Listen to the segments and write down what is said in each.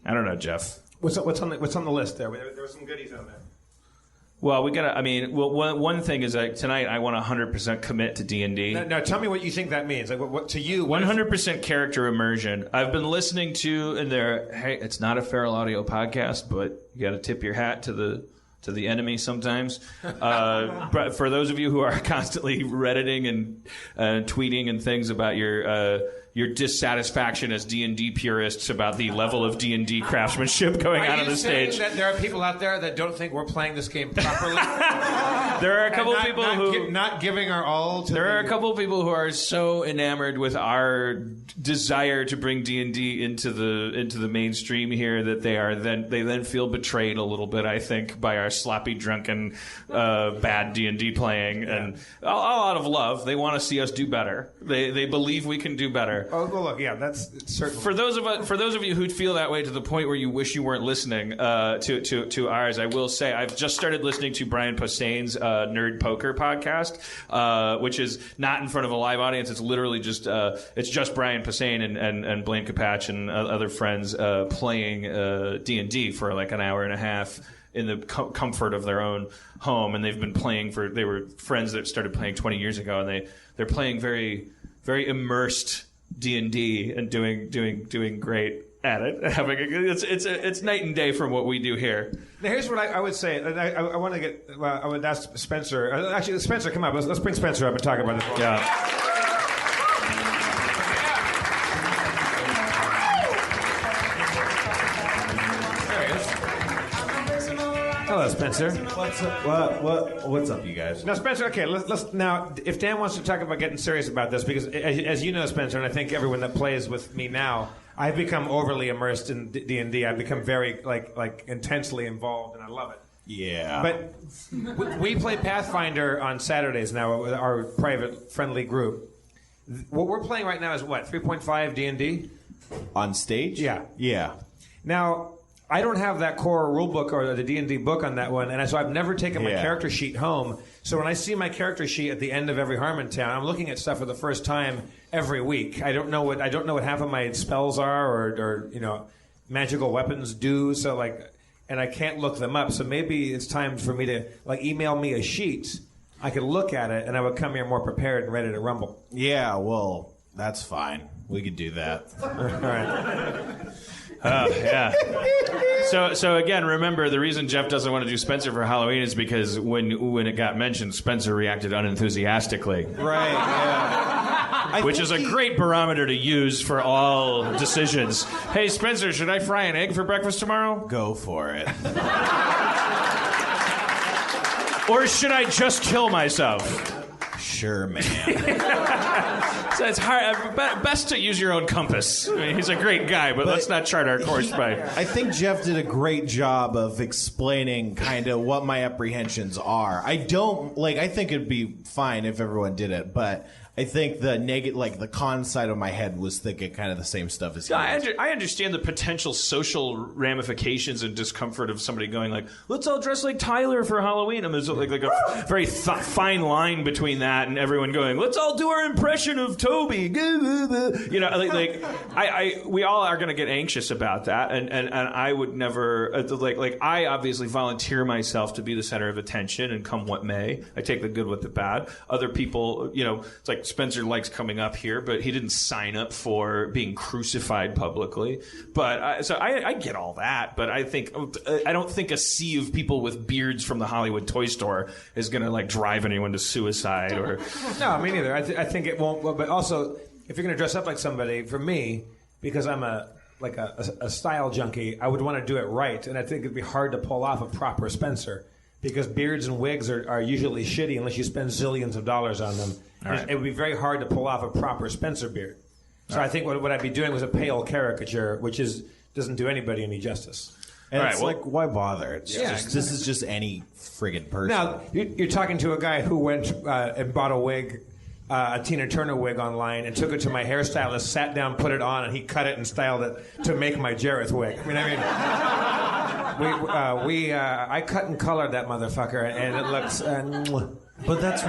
I don't know, Jeff. What's on the list there? There were some goodies on there. Well, one thing is that tonight I want to 100% commit to D&D. Now, tell me what you think that means. Like, what to you? 100% character immersion. I've been listening to, hey, it's not a feral audio podcast, but you got to tip your hat to the enemy sometimes. But for those of you who are constantly Redditing and tweeting and things about your dissatisfaction as D&D purists about the level of D&D craftsmanship going on the stage. Are you saying that there are people out there that don't think we're playing this game properly? There are a couple people who not giving our all to. There are a couple of people who are so enamored with our desire to bring D&D into the mainstream here that they then feel betrayed a little bit, I think, by our sloppy, drunken, bad D&D playing, and a lot of love. They want to see us do better. They believe we can do better. Oh, well, look, yeah, that's certainly. For those of you who feel that way to the point where you wish you weren't listening to ours, I will say I've just started listening to Brian Posehn's Nerd Poker podcast, which is not in front of a live audience. It's literally just Brian Posehn and Blaine Capatch and other friends playing D&D for like an hour and a half in the comfort of their own home, and they've been playing they were friends that started playing 20 years ago, and they're playing very, very immersed D&D and doing great at it. It's night and day from what we do here. Now, here's what I would say. I want to get. I would ask Spencer. Actually, Spencer, come up. Let's bring Spencer up and talk about this. Yeah. Hello, Spencer. What's up? What's up, you guys? Now, Spencer. Okay, let's now. If Dan wants to talk about getting serious about this, because as you know, Spencer, and I think everyone that plays with me now, I've become overly immersed in D&D. I've become very like intensely involved, and I love it. Yeah. But we play Pathfinder on Saturdays now with our private friendly group. What we're playing right now is what, 3.5 D&D? On stage? Yeah. Yeah. Now, I don't have that core rule book or the D&D book on that one, and so I've never taken my character sheet home. So when I see my character sheet at the end of every Harmontown, I'm looking at stuff for the first time every week. I don't know what half of my spells are or magical weapons do. So and I can't look them up. So maybe it's time for me to email me a sheet. I could look at it, and I would come here more prepared and ready to rumble. Yeah. Well, that's fine. We could do that. All right. Yeah. So again, remember the reason Jeff doesn't want to do Spencer for Halloween is because when it got mentioned, Spencer reacted unenthusiastically. Right. Yeah. Which is a great barometer to use for all decisions. Hey, Spencer, should I fry an egg for breakfast tomorrow? Go for it. Or should I just kill myself? Sure, man. So it's hard. Best to use your own compass. I mean, he's a great guy, but let's not chart our course by. I think Jeff did a great job of explaining kind of what my apprehensions are. I think it'd be fine if everyone did it, but I think the con side of my head was thinking kind of the same stuff as he was. I understand the potential social ramifications and discomfort of somebody going let's all dress like Tyler for Halloween. And there's like a very fine line between that and everyone going, let's all do our impression of Toby. We all are going to get anxious about that. And I would never, I obviously volunteer myself to be the center of attention and come what may. I take the good with the bad. Other people, it's like Spencer likes coming up here, but he didn't sign up for being crucified publicly. But I get all that, but I don't think a sea of people with beards from the Hollywood toy store is going to drive anyone to suicide or. No, me neither. I think it won't. But also, if you're going to dress up like somebody, for me, because I'm a style junkie, I would want to do it right, and I think it'd be hard to pull off a proper Spencer. Because beards and wigs are usually shitty unless you spend zillions of dollars on them. Right. It would be very hard to pull off a proper Spencer beard. So I think what I'd be doing was a pale caricature, which doesn't do anybody any justice. And it's why bother? This is just any friggin' person. Now, you're talking to a guy who went and bought a wig, a Tina Turner wig online, and took it to my hairstylist, sat down, put it on, and he cut it and styled it to make my Jareth wig. I cut and colored that motherfucker, and it looks. But that's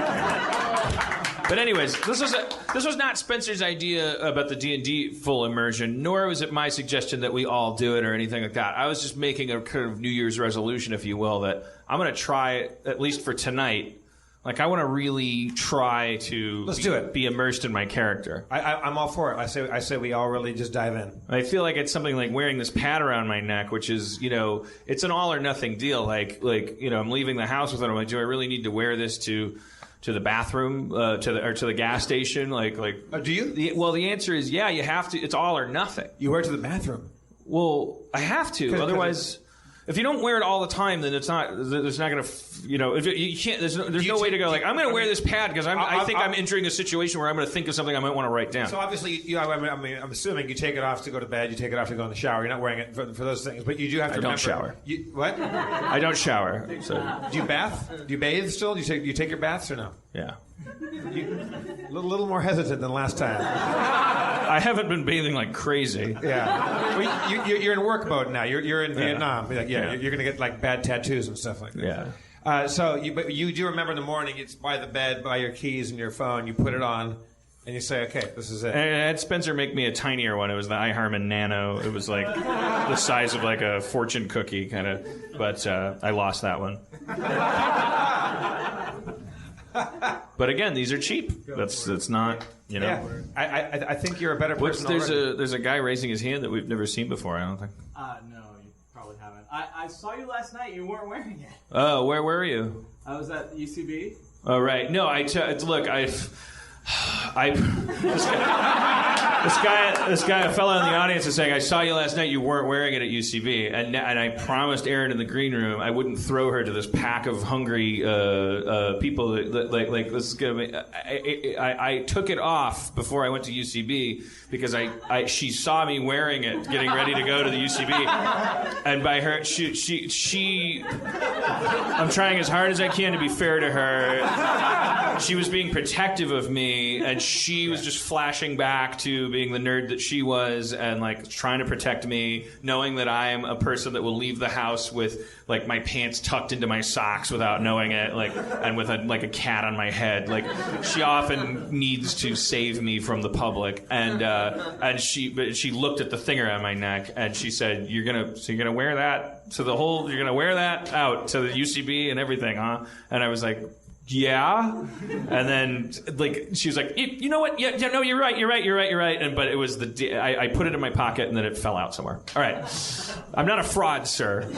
But anyways, this was not Spencer's idea about the D&D full immersion, nor was it my suggestion that we all do it or anything like that. I was just making a kind of New Year's resolution, if you will, that I'm going to try, at least for tonight, like, I want to really try to be immersed in my character. I'm all for it. I say we all really just dive in. I feel like it's something like wearing this pad around my neck, which is, it's an all or nothing deal. Like I'm leaving the house with it. I'm like, do I really need to wear this to the bathroom, to the gas station? Do you? Well, the answer is yeah. You have to. It's all or nothing. You wear it to the bathroom? Well, I have to. Otherwise. If you don't wear it all the time, then it's not. There's not going to, if you can't. There's no way to go. Like, I'm going to wear this pad because I think I'm entering a situation where I'm going to think of something I might want to write down. So obviously, I'm assuming you take it off to go to bed. You take it off to go in the shower. You're not wearing it for those things, but you do have to. I don't shower. What? I don't shower. So. Do you bath? Do you bathe still? Do you take your baths or no? Yeah. A little more hesitant than last time. I haven't been bathing like crazy. Yeah. Well, you're in work mode now. You're in Vietnam. Like, you're going to get like bad tattoos and stuff like that. Yeah. So you do remember in the morning, it's by the bed, by your keys and your phone. You put it on, and you say, "Okay, this is it." And I had Spencer make me a tinier one. It was the iHarmon Nano. It was like the size of like a fortune cookie, kind of. But I lost that one. But again, these are cheap. That's not, Yeah, I think you're a better person. There's a guy raising his hand that we've never seen before. I don't think. No, you probably haven't. I saw you last night. You weren't wearing it. Oh, where were you? I was at UCB. Oh, right. No, this guy, a fellow in the audience is saying, I saw you last night, you weren't wearing it at UCB. And I promised Erin in the green room I wouldn't throw her to this pack of hungry people that this is going to be... I took it off before I went to UCB because she saw me wearing it, getting ready to go to the UCB. And by her, she I'm trying as hard as I can to be fair to her. She was being protective of me, and she was just flashing back to being the nerd that she was and like trying to protect me, knowing that I am a person that will leave the house with like my pants tucked into my socks without knowing it, like, and with a cat on my head. Like, she often needs to save me from the public, and she looked at the thing around my neck and she said, "You're gonna wear that to you're gonna wear that out to the UCB and everything, huh?" And I was like, yeah. And then, like, she was like, you know what? Yeah, no, you're right. But it was I put it in my pocket and then it fell out somewhere. All right. I'm not a fraud, sir.